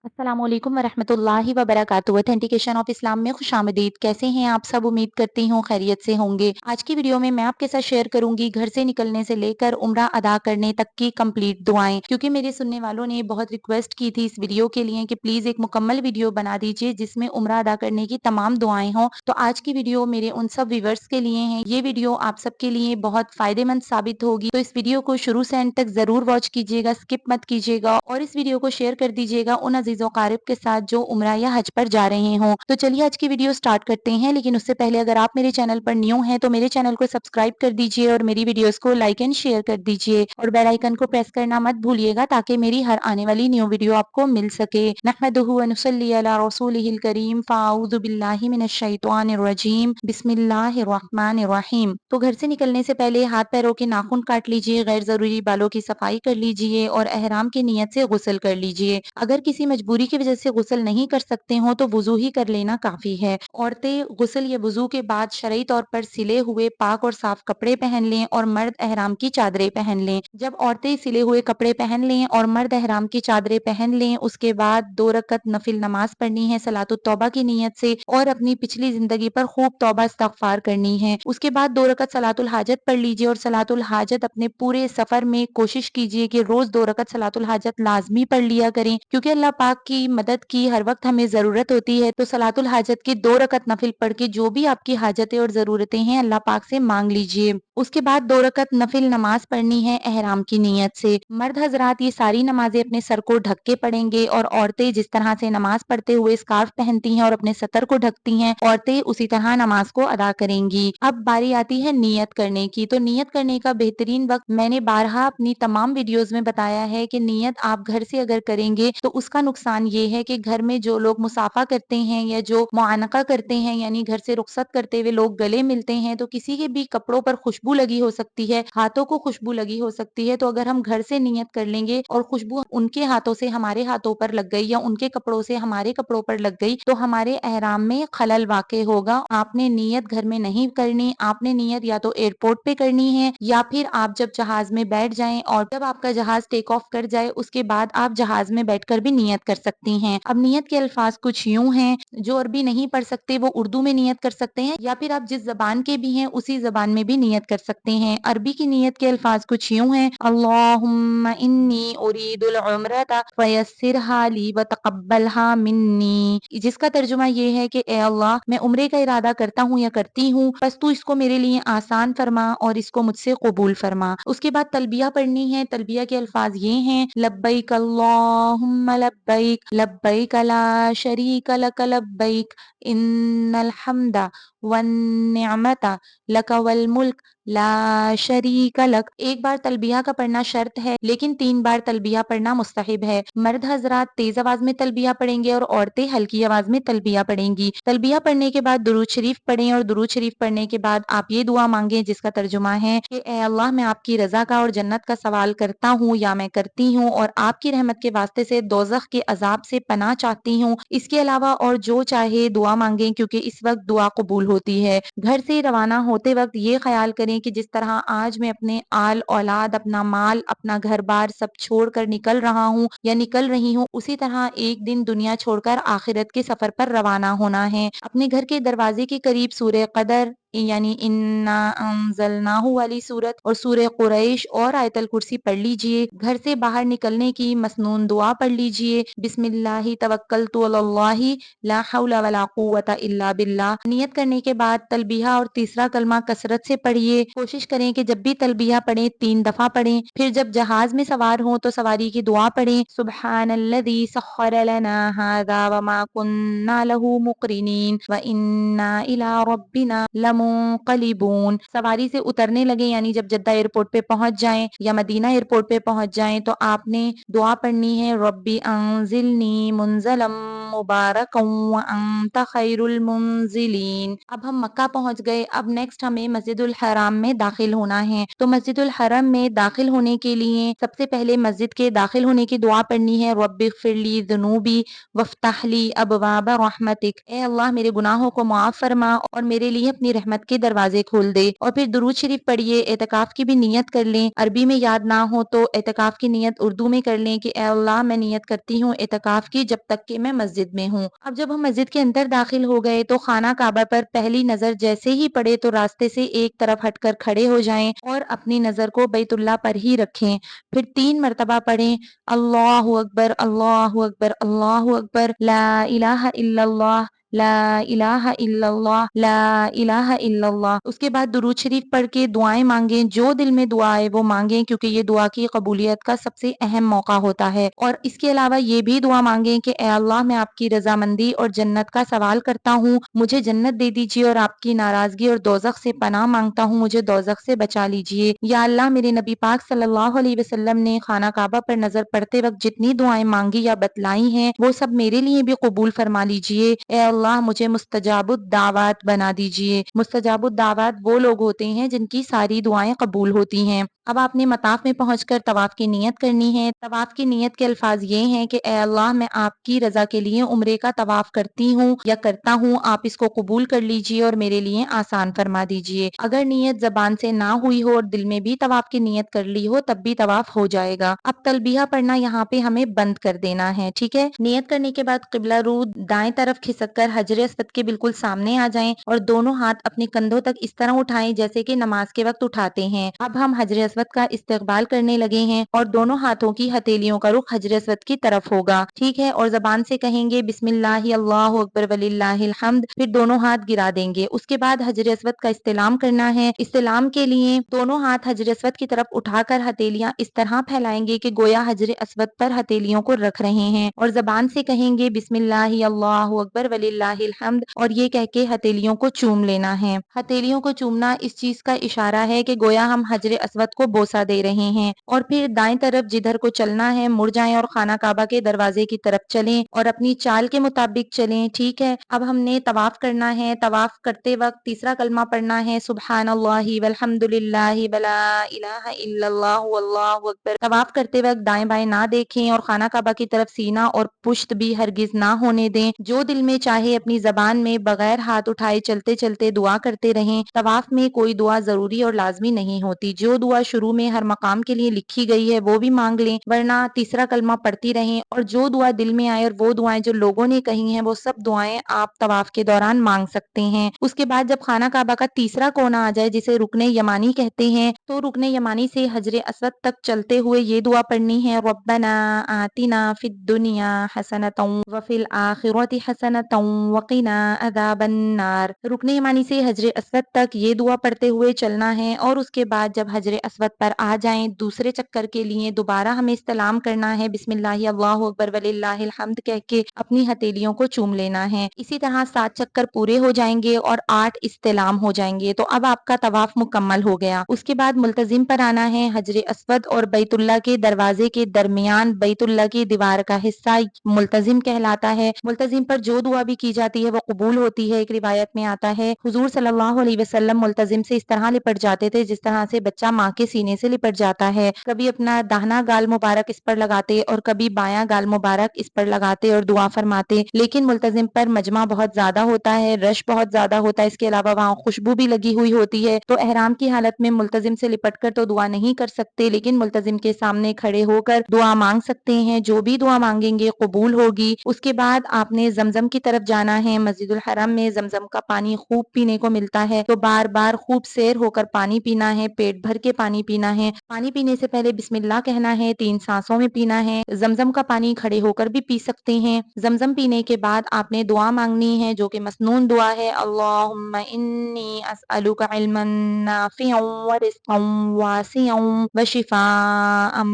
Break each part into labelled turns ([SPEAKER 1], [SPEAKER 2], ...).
[SPEAKER 1] अस्सलाम वालेकुम वरहमतुल्लाहि वबरकातुहू। ऑथेंटिकेशन ऑफ इस्लाम में खुशामदीद। कैसे हैं आप सब? उम्मीद करती हूँ खैरियत से होंगे। आज की वीडियो में मैं आपके साथ शेयर करूंगी घर से निकलने से लेकर उम्रा अदा करने तक की कंप्लीट दुआएं, क्योंकि मेरे सुनने वालों ने बहुत रिक्वेस्ट की थी इस वीडियो के लिए कि प्लीज एक मुकम्मल वीडियो बना दीजिए जिसमें उम्रा अदा करने की तमाम दुआएं हों। तो आज की वीडियो मेरे उन सब व्यूवर्स के लिए है। ये वीडियो आप सबके लिए बहुत फायदेमंद साबित होगी, तो इस वीडियो को शुरू से एंड तक जरूर वॉच कीजिएगा, स्किप मत कीजिएगा और इस वीडियो को शेयर कर दीजिएगा उन अजीजों कारिब के साथ जो उम्रा या हज पर जा रहे हों। तो चलिए आज की वीडियो स्टार्ट करते हैं, लेकिन उससे पहले अगर आप मेरे चैनल पर न्यू हैं तो मेरे चैनल को सब्सक्राइब कर दीजिए और मेरी वीडियोस को लाइक एंड शेयर कर दीजिए और बेल आइकन को प्रेस करना मत भूलिएगा ताकि मेरी हर आने वाली न्यू वीडियो आपको मिल सके। नहमदुहु व नुसल्ली अला रसूलिहिल करीम फ़ाऊज़ु बिल्लाहि मिनश शैतानिर रजीम बिस्मिल्लाहिर रहमानिर रहीम। तो घर से निकलने से पहले हाथ पैरों के नाखून काट लीजिए, गैर जरूरी बालों की सफाई कर लीजिए और एहराम की नियत से गुस्ल कर लीजिए। अगर किसी मजबूरी की वजह से गुस्ल नहीं कर सकते हो तो वुजू ही कर लेना काफी है। औरतें गुस्ल या वुजू के बाद शरई तौर पर सिले हुए पाक और साफ कपड़े पहन लें और मर्द एहराम की चादरें पहन लें। जब औरतें सिले हुए कपड़े पहन लें और मर्द एहराम की चादरें पहन लें, उसके बाद 2 रकत नफिल नमाज पढ़नी है सलातुत तौबा की नियत से और अपनी पिछली जिंदगी पर खूब तौबा इस्तगफार करनी है। उसके बाद 2 रकत सलातुल हाजत पढ़ लीजिए और सलातुल हाजत अपने पूरे सफर में कोशिश कीजिए कि रोज 2 रकत सलातुल हाजत लाजमी पढ़ लिया करें, क्योंकि अल्लाह पाक की मदद की हर वक्त हमें जरूरत होती है। तो सलातुल हाजत की 2 रकत नफिल पढ़ के जो भी आपकी हाजतें और जरूरतें हैं अल्लाह पाक से मांग लीजिए। उसके बाद 2 रकत नफिल नमाज पढ़नी है एहराम की नियत से। मर्द हजरात ये सारी नमाजें अपने सर को ढक के पढ़ेंगे और औरतें जिस तरह से नमाज पढ़ते हुए स्कार्फ पहनती हैं और अपने सतर को ढकती हैं, औरतें उसी तरह नमाज को अदा करेंगी। अब बारी आती है नियत करने की। तो नियत करने का बेहतरीन वक्त मैंने बारहा अपनी तमाम वीडियोस में बताया है कि नियत आप घर से अगर करेंगे तो उसका नुकसान ये है कि घर में जो लोग मुसाफा करते हैं या जो मुआनका करते हैं यानी घर से रुखसत करते हुए लोग गले मिलते हैं, तो किसी के भी कपड़ों पर खुशबू लगी हो सकती है, हाथों को खुशबू लगी हो सकती है। तो अगर हम घर से नियत कर लेंगे और खुशबू उनके हाथों से हमारे हाथों पर लग गई या उनके कपड़ों से हमारे कपड़ों पर लग गई तो हमारे एहराम में खलल वाक़ होगा। आपने नियत घर में नहीं करनी, आपने नियत या तो एयरपोर्ट पे करनी है या फिर आप जब जहाज में बैठ जाएं और जब आपका जहाज टेक ऑफ कर जाए उसके बाद आप जहाज में बैठकर भी नियत कर सकती हैं। अब नियत के अल्फाज कुछ यूं हैं, जो अरबी नहीं पढ़ सकते वो उर्दू में नियत कर सकते हैं या फिर आप जिस जबान के भी हैं उसी जबान में भी नियत कर सकते हैं। अरबी की नियत के अल्फाज कुछ यूं हैं, अल्लाहुम्मा इन्नी उरीदुल उम्रता फयस्सिरहा ली व तक़ब्बलहा मिन्नी, जिसका तर्जुमा ये है कि ए अल्लाह मैं उम्रे का इरादा करता हूँ या करती हूँ, बस तू इसको मेरे लिए आसान फरमा और इसको मुझसे कबूल फरमा। उसके बाद तलबिया पढ़नी है। तलबिया के अल्फाज ये हैं, लब्बैक अल्लाहुम्मा लब्बैक लब्बैक ला शरीक लक लब्बैक इन्नल हम्दा वन निअमता लक वल मुल्क ला शरीक लक। एक बार तलबिया का पढ़ना शर्त है लेकिन 3 बार तलबिया पढ़ना मुस्तहिब है। मर्द हजरात तेज आवाज में तलबिया पढ़ेंगे और औरतें हल्की आवाज में तलबिया पढ़ेंगी। तलबिया पढ़ने के बाद दुरूद शरीफ पढ़ें और दुरूद शरीफ पढ़ने के बाद आप ये दुआ मांगे जिसका तर्जुमा है कि ए अल्लाह मैं आपकी रजा का और जन्नत का सवाल करता हूँ या मैं करती हूँ और आपकी रहमत के वास्ते से दोज़ख के अजाब से पनाह चाहती हूँ। इसके अलावा और जो चाहे दुआ मांगे, क्योंकि इस वक्त दुआ कबूल होती है। घर से रवाना होते वक्त ये ख्याल करें कि जिस तरह आज मैं अपने आल औलाद, अपना माल, अपना घर बार सब छोड़कर निकल रहा हूँ या निकल रही हूँ, उसी तरह एक दिन दुनिया छोड़कर आखिरत के सफर पर रवाना होना है। अपने घर के दरवाजे के करीब सूरह कदर यानी इन्ना अंज़लनाहु वाली सूरत और सूरह कुरैश और आयतल कुर्सी पढ़ लीजिए। घर से बाहर निकलने की मसनून दुआ पढ़ लीजिए, बिस्मिल्लाहि तवक्कलतु अलल्लाहि ला हौला वला कुव्वता इल्ला बिल्लाह। नियत करने के बाद तलबिया और तीसरा कलमा कसरत से पढ़िए। कोशिश करें कि जब भी तलबिया पढ़ें 3 दफा पढ़ें। फिर जब जहाज में सवार हों तो सवारी की दुआ पढ़ें, सुब्हानल्लज़ी सख्खर लना हाज़ा वमा कुन्ना लहू मुक़रिनीन व इन्ना इला रब्बिना लमुनक़लिबून। सवारी से उतरने लगे यानी जब जद्दा एयरपोर्ट पे पहुंच जाएं या मदीना एयरपोर्ट पे पहुंच जाएं तो आपने दुआ पढ़नी है, रब्बी अंज़िलनी मुंज़लम मुबारकन व अंत खैरुल मुंजिलीन। अब हम मक्का पहुंच गए। अब नेक्स्ट हमें मस्जिदुल हराम में दाखिल होना है। तो मस्जिदुल हरम में दाखिल होने के लिए सबसे पहले मस्जिद के दाखिल होने की दुआ पढ़नी है। रब्बिग़फिरली ज़ुनूबी वफ़्तहली अबवाब रहमतिक। ए अल्लाह मेरे गुनाहों को माफ फरमा और मेरे लिए अपनी रहमत के दरवाजे खोल दे। और फिर दुरूद शरीफ पढ़िए। एतकाफ की भी नियत कर लें। अरबी में याद ना हो तो एतकाफ की नियत उर्दू में कर लें कि ए अल्लाह मैं नियत करती हूँ एतकाफ की जब तक कि मैं मस्जिद में हूँ। अब जब हम मस्जिद के अंदर दाखिल हो गए तो खाना काबा पर पहली नजर जैसे ही पड़े तो रास्ते से एक तरफ हटकर खड़े हो जाएं और अपनी नजर को बैतुल्लाह पर ही रखें। फिर 3 मरतबा पढ़ें, अल्लाहु अकबर, अल्लाहु अकबर, अल्लाहु अकबर, ला इलाहा इल्लल्लाह, ला इलाहा इल्लल्लाह, ला इलाहा इल्लल्लाह। उसके बाद दुरूद शरीफ पढ़ के दुआएं मांगें। जो दिल में दुआ आए वो मांगें क्योंकि ये दुआ की कबूलियत का सबसे अहम मौका होता है। और इसके अलावा ये भी दुआ मांगें कि ए अल्लाह मैं आपकी रजामंदी और जन्नत का सवाल करता हूँ, मुझे जन्नत दे दीजिए और आपकी नाराजगी और दोजख से पनाह मांगता हूँ, मुझे दोजख से बचा लीजिए। या अल्लाह मेरे नबी पाक सल्लल्लाहु अलैहि वसल्लम ने खाना काबा पर नजर पड़ते वक्त जितनी दुआएं मांगी या बतलाई हैं वो सब मेरे लिए भी कबूल फरमा लीजिए। ए अल्लाह मुझे मुस्तजाबुद दावत बना दीजिए। मुस्तजाबुद दावत वो लोग होते हैं जिनकी सारी दुआएं कबूल होती हैं। अब आपने मताफ में पहुंचकर तवाफ की नियत करनी है। तवाफ की नियत के अल्फाज ये हैं कि ए अल्लाह मैं आपकी रजा के लिए उम्रे का तवाफ करती हूँ या करता हूँ, आप इसको कबूल कर लीजिए और मेरे लिए आसान फरमा दीजिए। अगर नियत जबान से ना हुई हो और दिल में भी तवाफ की नियत कर ली हो तब भी तवाफ हो जाएगा। अब तलबिया पढ़ना यहाँ पे हमें बंद कर देना है, ठीक है। नियत करने के बाद किबला रू दाएं तरफ खिसक कर हजर अस्वद के बिल्कुल सामने आ जाएं और दोनों हाथ अपने कंधों तक इस तरह उठाएं जैसे कि नमाज के वक्त उठाते हैं। अब हम हजर अस्वद का इस्तकबाल करने लगे हैं और दोनों हाथों की हथेलियों का रुख हजर अस्वद की तरफ होगा, ठीक है। और जबान से कहेंगे बिस्मिल्लाहि अल्लाहु अकबर वलिल्लाहिल हम्द, फिर दोनों हाथ गिरा देंगे। उसके बाद हजर अस्वद का इस्तेलाम करना है। इस्तेलाम के लिए दोनों हाथ हजर अस्वद की तरफ उठाकर हथेलियां इस तरह फैलाएंगे कि गोया हजर अस्वद पर हथेलियों को रख रहे हैं और जबान से कहेंगे बिस्मिल्लाहि अल्लाहु अकबर वलिल्लाहिल हम्द और ये कह के हथेलियों को चूम लेना है। हथेलियों को चूमना इस चीज का इशारा है कि गोया हम हजर अस्वद को बोसा दे रहे हैं। और फिर दाएं तरफ जिधर को चलना है मुड़ जाएं और खाना काबा के दरवाजे की तरफ चलें और अपनी चाल के मुताबिक चलें, ठीक है। अब हमने तवाफ करना है। तवाफ करते वक्त तीसरा कलमा पढ़ना है, सुब्हानल्लाहि वल्हम्दुलिल्लाहि वला इलाहा इल्लल्लाहु वल्लाहु अकबर। तवाफ करते वक्त दाएं बाएं ना देखें और खाना काबा की तरफ सीना और पुश्त भी हरगिज ना होने दें। जो दिल में चाहे अपनी जबान में बगैर हाथ उठाए चलते चलते दुआ करते रहें। तवाफ में कोई दुआ जरूरी और लाजमी नहीं होती। जो दुआ शुरू में हर मकाम के लिए लिखी गई है वो भी मांग लें, वरना तीसरा कलमा पढ़ती रहें और जो दुआ दिल में आए और वो दुआएं जो लोगों ने कही हैं वो सब दुआएं आप तवाफ के दौरान मांग सकते हैं। उसके बाद जब खाना काबा का तीसरा कोना आ जाए जिसे रुकने यमानी कहते हैं तो रुकने यमानी से हजरे अस्वद तक चलते हुए ये दुआ पढ़नी है, रब्बना आतिना फिद दुनिया हसनतम व फिल आखिरति हसनतम व क़िना अज़ाबन नार। रुकने यमानी से हजरे अस्वद तक ये दुआ पढ़ते हुए चलना है और उसके बाद जब हजरे अस्वद पर आ जाएं दूसरे चक्कर के लिए दोबारा हमें इस्तलाम करना है, बिस्मिल्लाहि अल्लाहु अकबर वलिल्लाहिल हम्द कह के अपनी हथेलियों को चूम लेना है। इसी तरह 7 चक्कर पूरे हो जाएंगे और 8 इस्तेलाम हो जाएंगे तो अब आपका तवाफ मुकम्मल हो गया। उसके बाद मुल्तजिम पर आना है। हजरे अस्वद और बैतुल्लाह के दरवाजे के दरमियान बैतुल्लाह की दीवार का हिस्सा मुल्तजिम कहलाता है। मुल्तजिम पर जो दुआ भी की जाती है वो कबूल होती है। एक रिवायत में आता है हुजूर सल्लल्लाहु अलैहि वसल्लम मुल्तजिम से इस तरह लिपट जाते थे जिस तरह से बच्चा माँ के सीने से लिपट जाता है। कभी अपना दाहिना गाल मुबारक इस पर लगाते और कभी बायां गाल मुबारक इस पर लगाते और दुआ फरमाते। लेकिन मुल्तजिम पर मजमा बहुत ज्यादा होता है, रश बहुत ज्यादा होता है, इसके अलावा वहाँ खुशबू भी लगी हुई होती है तो एहराम की हालत में मुल्तजिम से लिपट कर तो दुआ नहीं कर सकते, लेकिन मुल्तजिम के सामने खड़े होकर दुआ मांग सकते हैं। जो भी दुआ मांगेंगे कबूल होगी। उसके बाद आपने जमजम की तरफ जाना है। मस्जिदुल हरम में जमजम का पानी खूब पीने को मिलता है तो बार बार खूब सैर होकर पानी पीना है, पेट भर के पानी पीना है। पानी पीने से पहले बिस्मिल्लाह कहना है, 3 सांसों में पीना है। जमजम का पानी खड़े होकर भी पी सकते हैं। जमजम पीने के बाद आपने दुआ मांगनी है जो कि मसनून दुआ है, अल्लाहुम्मा इन्नी अस्अलुका इल्मन नाफिअन व रिज़्क़न वासिअन व शिफाअन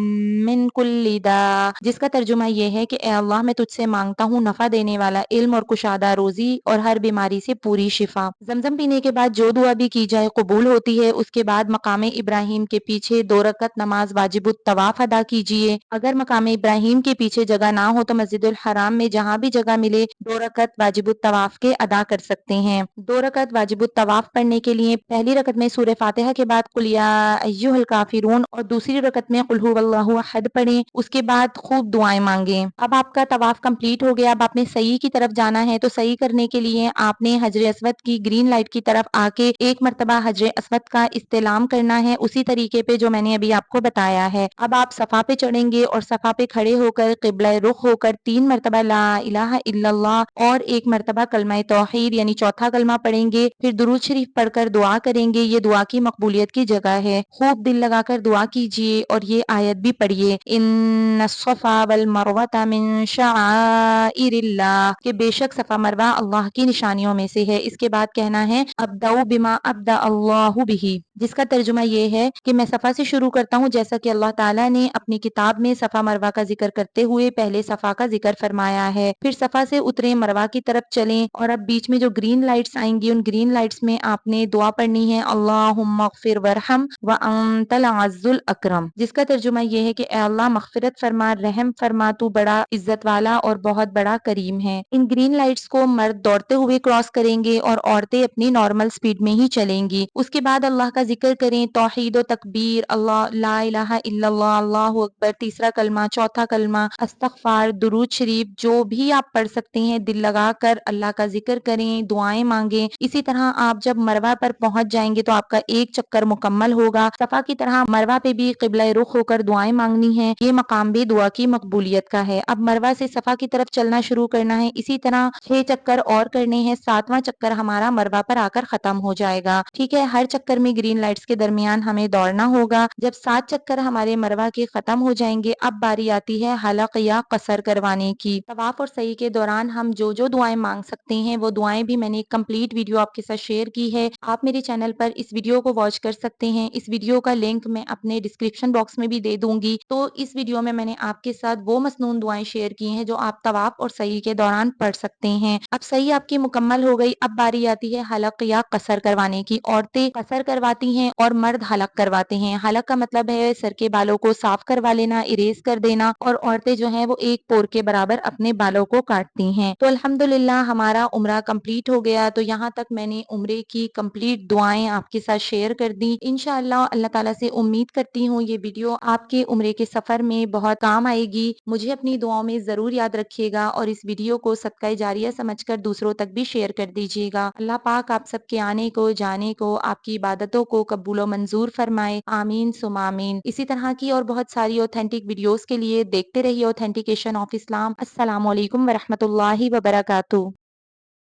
[SPEAKER 1] मिन कुल्लि दा, जिसका तर्जुमा ये है कि ए अल्लाह मैं तुझसे मांगता हूँ नफा देने वाला इल्म और कुशा कुशादा रोजी और हर बीमारी से पूरी शिफा। जमजम पीने के बाद जो दुआ भी की जाए कबूल होती है। उसके बाद मकाम इब्राहिम के पीछे 2 रकत नमाज वाजिबुत तवाफ अदा कीजिए। अगर मकाम इब्राहिम के पीछे जगह ना हो तो मस्जिदुल हराम में जहाँ भी जगह मिले 2 रकत वाजिबुत तवाफ के अदा कर सकते हैं। 2 रकत वाजिबुत तवाफ पढ़ने के लिए पहली रकत में सूरह फातिहा के बाद कुल या अय्युहल काफिरून और दूसरी रकत में कुल हुवल्लाहु अहद पढ़ें। उसके बाद खूब दुआएं मांगे। अब आपका तवाफ कंप्लीट हो गया। अब आपने सही की तरफ जाना है तो सही करने के लिए आपने हजर अस्वद की ग्रीन लाइट की तरफ आके एक मरतबा हजर अस्वद का इस्तेलाम करना है उसी तरीके पे जो मैंने अभी आपको बताया है। अब आप सफा पे चढ़ेंगे और सफा पे खड़े होकर किबला रुख होकर 3 मरतबा ला इलाहा इल्लल्लाह और 1 मरतबा कलमा तौहीद यानी चौथा कलमा पढ़ेंगे। फिर दुरूद शरीफ पढ़कर दुआ करेंगे। ये दुआ की मकबूलियत की जगह है। खूब दिल लगाकर दुआ कीजिए और ये आयत भी पढ़िए, इन्नस्सफ़ा वल मरवता मिन शआइरिल्लाह, कि बेशक सफा मरवा अल्लाह की निशानियों में से है। इसके बाद कहना है अब्दउ बिमा अब्दा अल्लाहु बिही, जिसका तर्जुमा ये है कि मैं सफा से शुरू करता हूँ जैसा कि अल्लाह ताला ने अपनी किताब में सफा मरवा का जिक्र करते हुए पहले सफा का जिक्र फरमाया है। फिर सफा से उतरे मरवा की तरफ चलें और अब बीच में जो ग्रीन लाइट्स आएंगी उन ग्रीन लाइट्स में आपने दुआ पढ़नी है, अल्लाहुम्मा ग़फ़िर वरहम व अंतल अज़्ज़ुल अकरम, जिसका तर्जुमा ये है कि ए अल्लाह मग़फ़िरत फरमा, रहम फरमा, तू बड़ा इज्जत वाला और बहुत बड़ा करीम है। इन ग्रीन लाइट्स को मर्द दौड़ते हुए क्रॉस करेंगे और औरतें अपनी नॉर्मल स्पीड में ही चलेंगी। उसके बाद अल्लाह का जिक्र करें, तौहीद व तकबीर, अल्लाह ला इलाहा इल्लल्लाह, अल्लाहु अकबर, तीसरा कलमा, चौथा कलमा, इस्तग़फ़ार, दुरूद शरीफ, जो भी आप पढ़ सकते हैं दिल लगाकर अल्लाह का जिक्र करें, दुआएं मांगे। इसी तरह आप जब मरवा पर पहुंच जाएंगे तो आपका एक चक्कर मुकम्मल होगा। सफा की तरह मरवा पे भी किबला रुख होकर दुआएं मांगनी है। ये मकाम भी दुआ की मकबूलियत का है। अब मरवा से सफा की तरफ चलना शुरू करना है। इसी तरह 6 चक्कर और करने हैं। 7वां चक्कर हमारा मरवा पर आकर खत्म हो जाएगा। ठीक है, हर चक्कर में ग्रीन लाइट्स के दरमियान हमें दौड़ना होगा। जब 7 चक्कर हमारे मरवा के खत्म हो जाएंगे अब बारी आती है हलक या कसर करवाने की। तवाफ और सही के दौरान हम जो जो दुआएं मांग सकते हैं वो दुआएं भी मैंने एक कंप्लीट वीडियो आपके साथ शेयर की है। आप मेरे चैनल पर इस वीडियो को वॉच कर सकते हैं। इस वीडियो का लिंक मैं अपने डिस्क्रिप्शन बॉक्स में भी दे दूंगी। तो इस वीडियो में मैंने आपके साथ वो मसनून दुआएं शेयर की हैं जो आप तवाफ और सही के दौरान पढ़ सकते हैं। अब सही आपकी मुकम्मल हो गई। अब बारी आती है हलक या कसर करवाने की। औरतें कसर करवाती हैं और मर्द हलक करवाते हैं। हलक का मतलब है सर के बालों को साफ करवा लेना, इरेज कर देना, और औरतें जो हैं वो एक पोर के बराबर अपने बालों को काटती हैं। तो अल्हम्दुलिल्लाह हमारा उम्रा कंप्लीट हो गया। तो यहाँ तक मैंने उम्रे की कंप्लीट दुआएं आपके साथ शेयर कर दी। इंशाअल्लाह अल्लाह ताला से उम्मीद करती हूँ ये वीडियो आपके उम्रे के सफर में बहुत काम आएगी। मुझे अपनी दुआओं में जरूर याद रखिएगा और इस वीडियो को सदका जारिया समझकर दूसरों तक भी शेयर कर दीजिएगा। अल्लाह पाक आप सबके आने को, जाने को, आपकी इबादतों को कबूल मंजूर फरमाए। आमीन सुम आमीन। इसी तरह की और बहुत सारी ऑथेंटिक वीडियोस के लिए देखते रहिए ऑथेंटिकेशन ऑफ इस्लाम। अस्सलामु अलैकुम व रहमतुल्लाहि व बरकातुहू।